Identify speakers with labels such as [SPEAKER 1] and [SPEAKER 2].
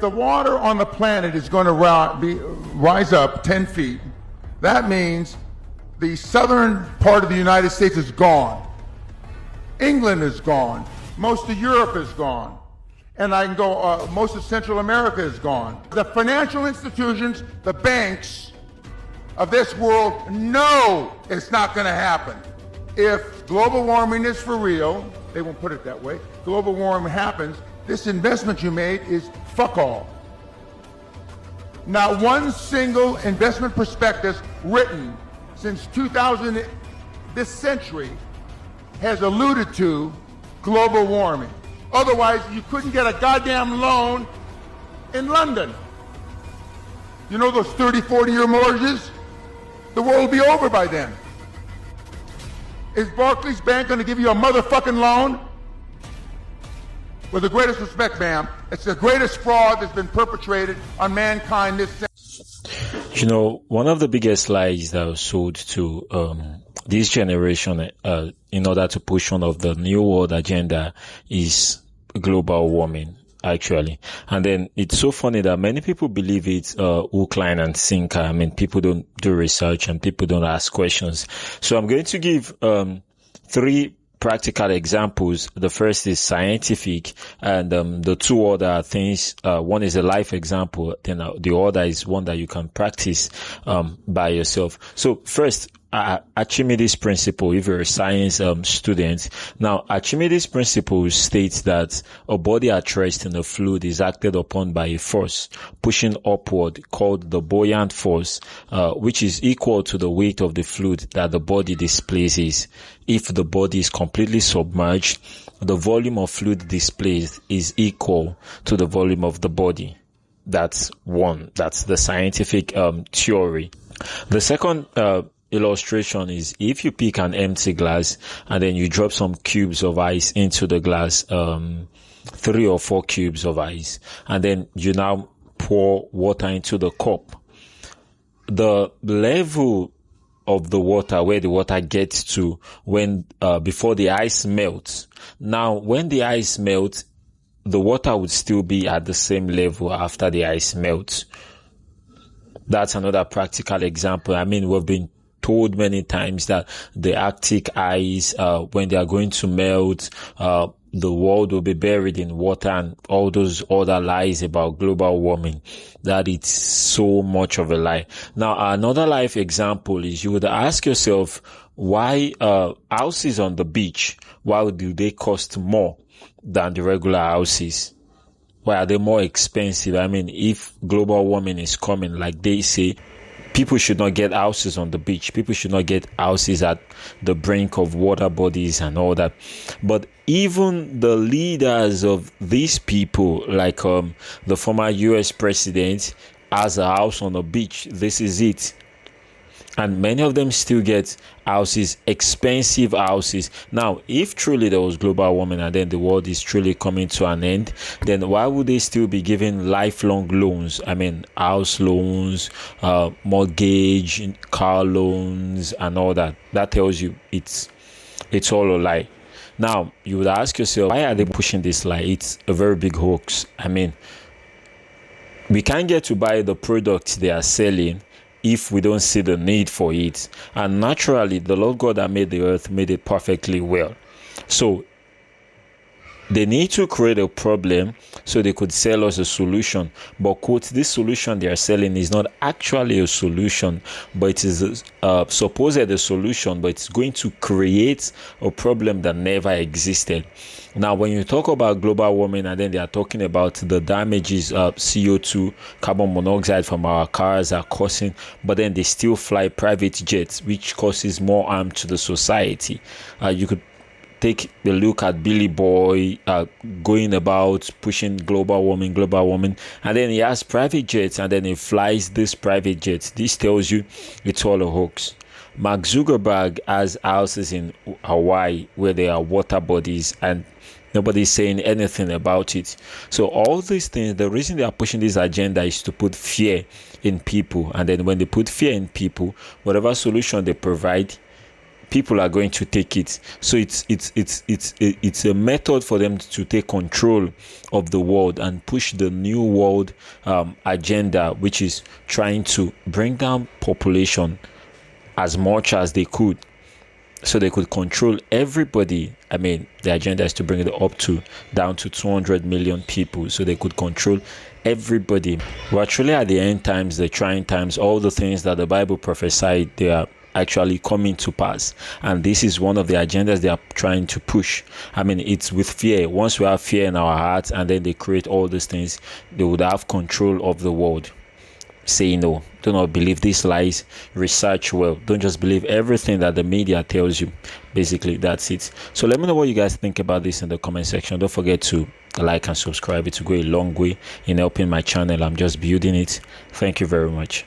[SPEAKER 1] the water on the planet is going to rise up 10 feet, that means the southern part of the United States is gone. England is gone. Most of Europe is gone. And I can go, most of Central America is gone. The financial institutions, the banks of this world know it's not going to happen. If global warming is for real, they won't put it that way, global warming happens, this investment you made is fuck all. Not one single investment prospectus written since 2000, this century, has alluded to global warming. Otherwise, you couldn't get a goddamn loan in London. You know those 30, 40-year mortgages? The world will be over by then. Is Barclays Bank going to give you a motherfucking loan? With the greatest respect, ma'am, it's the greatest fraud that's been perpetrated on mankind this century.
[SPEAKER 2] You know, one of the biggest lies that was sold to this generation in order to push one of the New World Agenda is global warming, actually. And then it's so funny that many people believe it's hook, line, and sinker. I mean, people don't do research and people don't ask questions. So I'm going to give 3 practical examples. The first is scientific, and the 2 other things, one is a life example, then the other is one that you can practice by yourself. So first, Archimedes principle, if you're a science student. Now, Archimedes principle states that a body at rest in a fluid is acted upon by a force pushing upward called the buoyant force, which is equal to the weight of the fluid that the body displaces. If the body is completely submerged, the volume of fluid displaced is equal to the volume of the body. That's one. That's the scientific theory. The second illustration is if you pick an empty glass and then you drop some cubes of ice into the glass, 3 or 4 cubes of ice, and then you now pour water into the cup. The level of the water, where the water gets to when before the ice melts. Now, when the ice melts, the water would still be at the same level after the ice melts. That's another practical example. I mean, we've been told many times that the Arctic ice, when they are going to melt, the world will be buried in water, and all those other lies about global warming. That it's so much of a lie. Now, another life example is you would ask yourself, why houses on the beach, why do they cost more than the regular houses? Why are they more expensive? I mean, if global warming is coming, like they say, people should not get houses on the beach. People should not get houses at the brink of water bodies and all that. But even the leaders of these people, like the former US president, has a house on the beach. This is it. And many of them still get houses, expensive houses. Now, if truly there was global warming and then the world is truly coming to an end, then why would they still be giving lifelong loans? I mean, house loans, mortgage, car loans, and all that. That tells you it's all a lie. Now, you would ask yourself, why are they pushing this lie? It's a very big hoax. I mean, we can't get to buy the products they are selling if we don't see the need for it. And naturally, the Lord God that made the earth made it perfectly well. So they need to create a problem so they could sell us a solution. But, quote, this solution they are selling is not actually a solution, but it is supposed a solution, but it's going to create a problem that never existed. Now, when you talk about global warming and then they are talking about the damages of CO2, carbon monoxide from our cars are causing, but then they still fly private jets, which causes more harm to the society. You could take a look at Billy Boy going about pushing global warming, and then he has private jets and then he flies this private jets. This tells you it's all a hoax. Mark Zuckerberg has houses in Hawaii where there are water bodies and nobody's saying anything about it. So all these things, the reason they are pushing this agenda is to put fear in people. And then when they put fear in people, whatever solution they provide, people are going to take it. So it's a method for them to take control of the world and push the new world agenda, which is trying to bring down population as much as they could, so they could control everybody. I mean, the agenda is to bring it down to 200 million people, so they could control everybody. We're actually at the end times, the trying times. All the things that the Bible prophesied, they are actually coming to pass, and this is one of the agendas they are trying to push. I mean, it's with fear. Once we have fear in our hearts, and then they create all these things, they would have control of the world. Say no. Do not believe these lies. Research well. Don't just believe everything that the media tells you. Basically, that's it. So let me know what you guys think about this in the comment section. Don't forget to like and subscribe. It will go a long way in helping my channel. I'm just building it. Thank you very much.